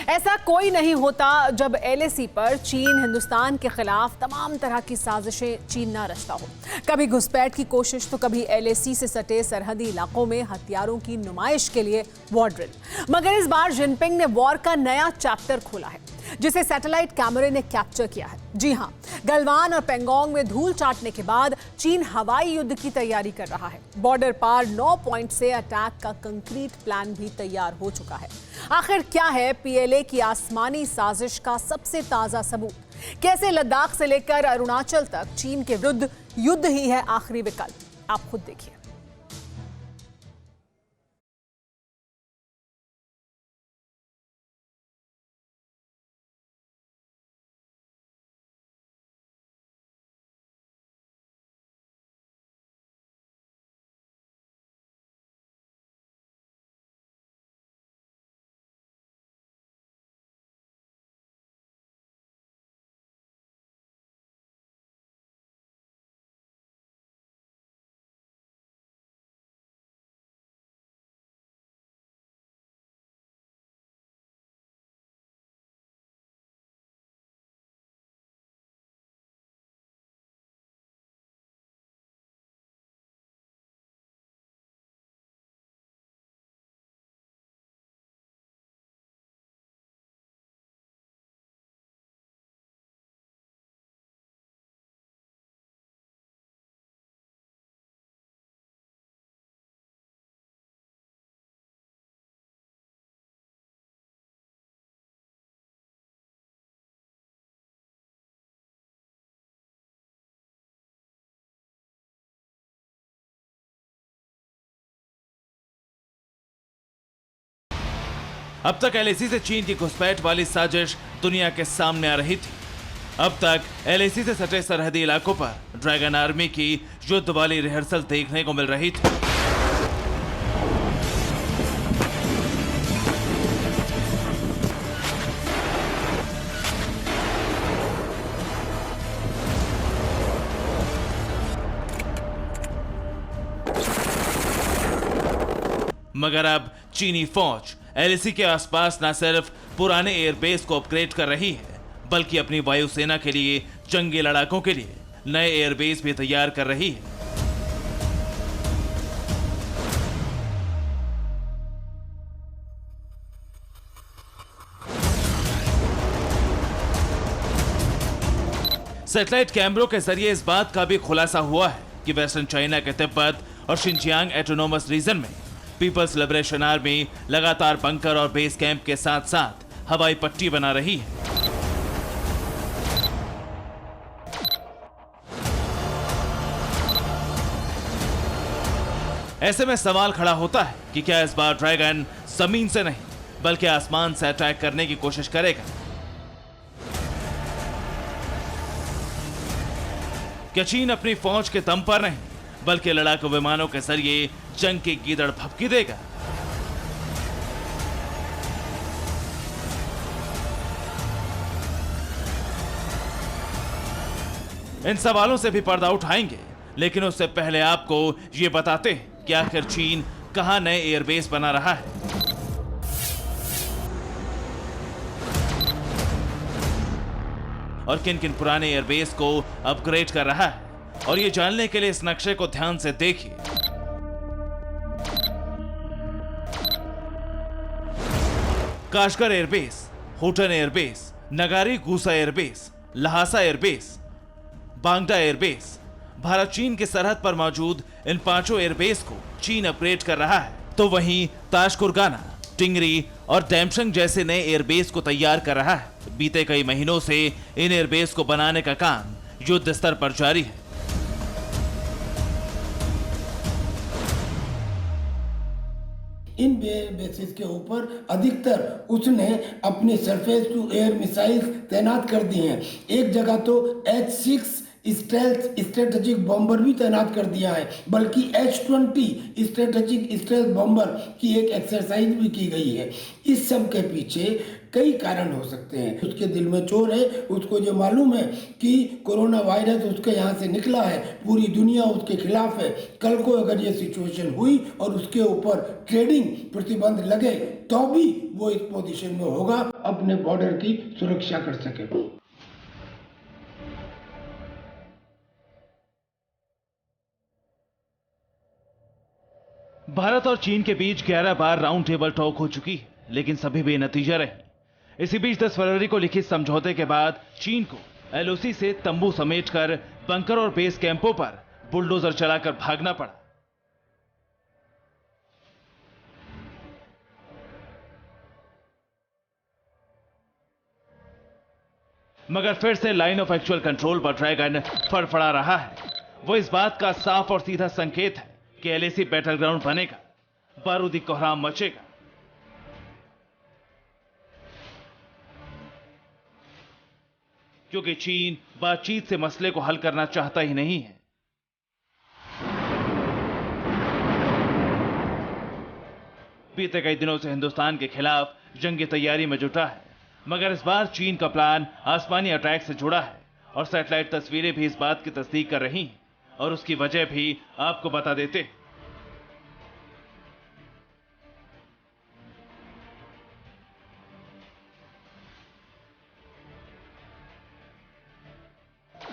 ऐसा कोई नहीं होता जब एलएसी पर चीन हिंदुस्तान के खिलाफ तमाम तरह की साजिशें चीन ना रचता हो। कभी घुसपैठ की कोशिश तो कभी एलएसी से सटे सरहदी इलाकों में हथियारों की नुमाइश के लिए वॉर ड्रिल। मगर इस बार जिनपिंग ने वॉर का नया चैप्टर खोला है जिसे सैटेलाइट कैमरे ने कैप्चर किया है। जी हां, गलवान और पेंगोंग में धूल चाटने के बाद चीन हवाई युद्ध की तैयारी कर रहा है। बॉर्डर पार 9 पॉइंट से अटैक का कंक्रीट प्लान भी तैयार हो चुका है। आखिर क्या है पीएलए की आसमानी साजिश का सबसे ताजा सबूत? कैसे लद्दाख से लेकर अरुणाचल तक चीन के विरुद्ध युद्ध ही है आखिरी विकल्प? आप खुद देखिए। अब तक एलएसी से चीन की घुसपैठ वाली साजिश दुनिया के सामने आ रही थी। अब तक एलएसी से सटे सरहदी इलाकों पर ड्रैगन आर्मी की युद्ध वाली रिहर्सल देखने को मिल रही थी। मगर अब चीनी फौज एलएसी के आसपास न सिर्फ पुराने एयरबेस को अपग्रेड कर रही है, बल्कि अपनी वायुसेना के लिए जंगी लड़ाकों के लिए नए एयरबेस भी तैयार कर रही है। सैटेलाइट कैमरों के जरिए इस बात का भी खुलासा हुआ है कि वेस्टर्न चाइना के तिब्बत और शिनजियांग ऑटोनोमस रीजन में पीपल्स लिबरेशन आर्मी लगातार बंकर और बेस कैंप के साथ साथ हवाई पट्टी बना रही है। ऐसे में सवाल खड़ा होता है कि क्या इस बार ड्रैगन जमीन से नहीं बल्कि आसमान से अटैक करने की कोशिश करेगा? क्या चीन अपनी फौज के दम पर नहीं बल्कि लड़ाकू विमानों के जरिए जंग की गीदड़ भभकी देगा? इन सवालों से भी पर्दा उठाएंगे, लेकिन उससे पहले आपको यह बताते हैं कि आखिर चीन कहां नए एयरबेस बना रहा है। और किन किन पुराने एयरबेस को अपग्रेड कर रहा है, और ये जानने के लिए इस नक्शे को ध्यान से देखिए। Kashgar airbase, Hotan airbase, Ngari Gunsa airbase, Lhasa airbase, Bangda airbase. Bharat चीन की सरहद पर मौजूद इन पांचों एयरबेस को चीन अपग्रेड कर रहा है, तो वहीं ताशकुरगाना, टिंगरी और डैमशंग जैसे नए एयरबेस को तैयार कर रहा है। बीते कई महीनों से इन एयरबेस को बनाने का काम युद्ध स्तर पर जारी है। इन बेसिस के ऊपर अधिकतर उसने अपने सरफेस टू एयर मिसाइल्स तैनात कर दी हैं। एक जगह तो H-6 स्टेल्थ स्ट्रेटेजिक बॉम्बर भी तैनात कर दिया है, बल्कि H-20 स्ट्रेटेजिक स्टेल्थ बॉम्बर की एक एक्सरसाइज भी की गई है। इस सब के पीछे कई कारण हो सकते हैं। उसके दिल में चोर है, उसको जो मालूम है कि कोरोना वायरस उसके यहाँ से निकला है, पूरी दुनिया उसके खिलाफ है। कल को अगर ये सिचुएशन हुई और उसके ऊपर ट्रेडिंग प्रतिबंध लगे तो भी वो इस पोजीशन में होगा, अपने बॉर्डर की सुरक्षा कर सके। भारत और चीन के बीच 11 बार राउंड टेबल टॉक हो चुकी है, लेकिन सभी बेनतीजा रहे। इसी बीच 10 फरवरी को लिखित समझौते के बाद चीन को एलओसी से तंबू समेटकर बंकर और बेस कैंपों पर बुलडोजर चलाकर भागना पड़ा। मगर फिर से लाइन ऑफ एक्चुअल कंट्रोल पर ड्रैगन फड़फड़ा रहा है। वो इस बात का साफ और सीधा संकेत है कि एलएसी बैटल ग्राउंड बनेगा, बारूदी कोहराम मचेगा। क्योंकि चीन बातचीत से मसले को हल करना चाहता ही नहीं है। बीते कई दिनों से हिंदुस्तान के खिलाफ जंगी तैयारी में जुटा है, मगर इस बार चीन का प्लान आसमानी अटैक से जुड़ा है और सैटेलाइट तस्वीरें भी इस बात की तस्दीक कर रही हैं, और उसकी वजह भी आपको बता देते हैं।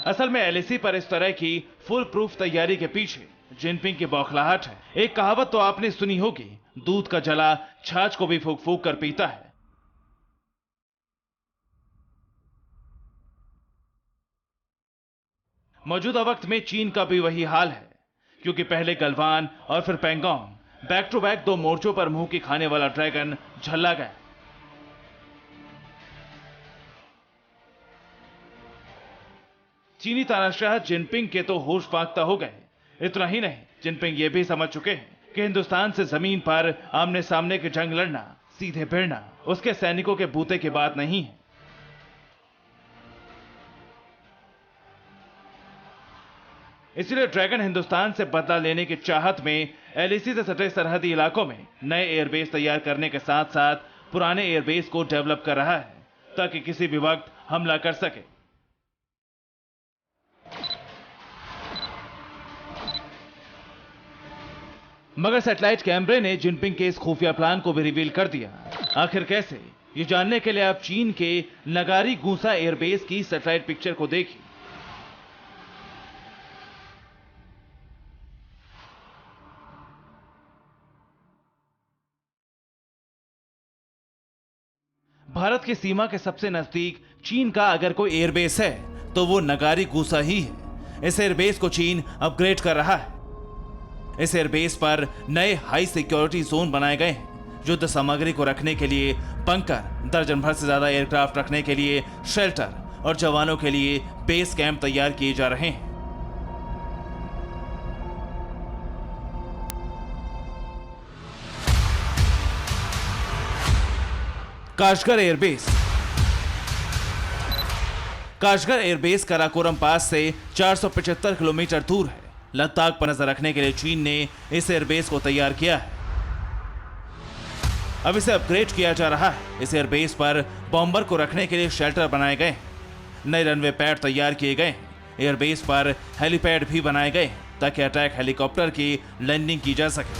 असल में एलएसी पर इस तरह की फुल प्रूफ तैयारी के पीछे जिनपिंग की बौखलाहट है। एक कहावत तो आपने सुनी होगी, दूध का जला छाछ को भी फूंक फूंक कर पीता है। मौजूदा वक्त में चीन का भी वही हाल है, क्योंकि पहले गलवान और फिर पैंगोंग, बैक टू बैक 2 मोर्चों पर मुंह की खाने वाला ड्रैगन झल्ला गया। चीनी तानाशाह जिनपिंग के तो होश फाख्ता हो गए। इतना ही नहीं, जिनपिंग ये भी समझ चुके हैं कि हिंदुस्तान से जमीन पर आमने सामने की जंग लड़ना, सीधे भिड़ना उसके सैनिकों के बूते की बात नहीं है। इसलिए ड्रैगन हिंदुस्तान से बदला लेने की चाहत में एलएसी से सटे सरहदी इलाकों में नए एयरबेस तैयार करने के साथ साथ पुराने एयरबेस को डेवलप कर रहा है, ताकि किसी भी वक्त हमला कर सके। मगर सैटेलाइट कैमरे ने जिनपिंग के इस खुफिया प्लान को भी रिवील कर दिया। आखिर कैसे, ये जानने के लिए आप चीन के नगारी गूसा एयरबेस की सैटेलाइट पिक्चर को देखिए। भारत की सीमा के सबसे नजदीक चीन का अगर कोई एयरबेस है तो वो नगारी गूसा ही है। इस एयरबेस को चीन अपग्रेड कर रहा है। इस एयरबेस पर नए हाई सिक्योरिटी जोन बनाए गए हैं, युद्ध सामग्री को रखने के लिए बंकर, दर्जन भर से ज्यादा एयरक्राफ्ट रखने के लिए शेल्टर और जवानों के लिए बेस कैंप तैयार किए जा रहे हैं। Kashgar airbase. Kashgar airbase Karakoram पास से 475 किलोमीटर दूर है। लद्दाख पर नजर रखने के लिए चीन ने इस एयरबेस को तैयार किया है। अब इसे अपग्रेड किया जा रहा है। इस एयरबेस पर बॉम्बर को रखने के लिए शेल्टर बनाए गए हैं। नए रनवे पैड तैयार किए गए हैं। एयरबेस पर हेलीपैड भी बनाए गए ताकि अटैक हेलीकॉप्टर की लैंडिंग की जा सके।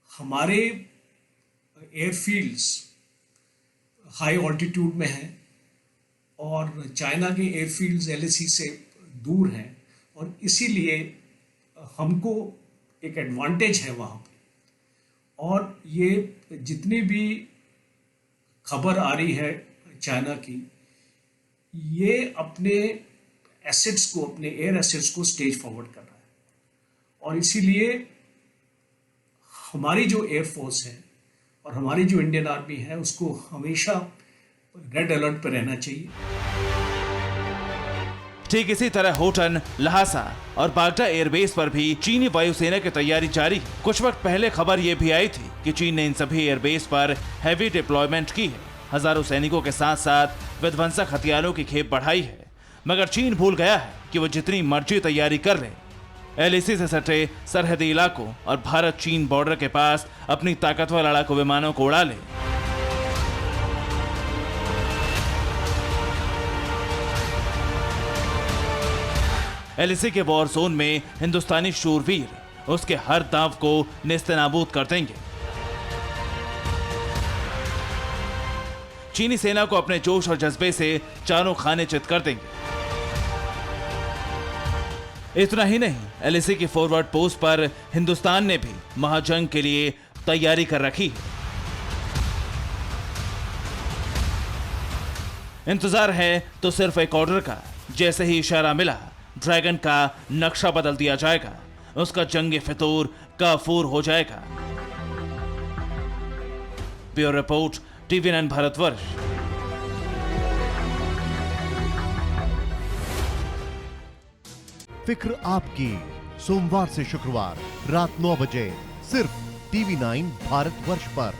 हमारे एयरफील्ड्स हाई ऑल्टीट्यूड में हैं और चाइना के एयरफील्ड्स एलएसी से दूर हैं, और इसीलिए हमको एक एडवांटेज है वहाँ पे। और ये जितनी भी खबर आ रही है चाइना की, ये अपने एसेट्स को, अपने एयर एसेट्स को स्टेज फॉरवर्ड कर रहा है, और इसीलिए हमारी जो एयरफोर्स है और हमारी जो इंडियन आर्मी है उसको हमेशा रेड अलर्ट पर रहना चाहिए। ठीक इसी तरह होटन, लहासा और बागडा एयरबेस पर भी चीनी वायुसेना की तैयारी जारी है। कुछ वक्त पहले खबर यह भी आई थी कि चीन ने इन सभी एयरबेस पर हैवी डिप्लॉयमेंट की है। हजारों सैनिकों के साथ साथ विध्वंसक हथियारों की खेप बढ़ाई है, मगर चीन भूल गया है कि वो जितनी मर्जी तैयारी कर ले, एलएसी से सटे सरहदी इलाकों और भारत चीन बॉर्डर के पास अपनी ताकतवर लड़ाकू विमानों को उड़ा ले। एलएसी के वॉर जोन में हिंदुस्तानी शूरवीर उसके हर दांव को नेस्तनाबूद कर देंगे। चीनी सेना को अपने जोश और जज्बे से चारों खाने चित कर देंगे। इतना ही नहीं, एलएसी की फॉरवर्ड पोस्ट पर हिंदुस्तान ने भी महाजंग के लिए तैयारी कर रखी है। इंतजार है तो सिर्फ एक ऑर्डर का। जैसे ही इशारा मिला, ड्रैगन का नक्शा बदल दिया जाएगा, उसका जंगी फितूर काफूर हो जाएगा। Bureau report, TVNN Bharatvarsh. फिक्र आपकी, सोमवार से शुक्रवार रात 9 बजे सिर्फ TV9 भारतवर्ष पर।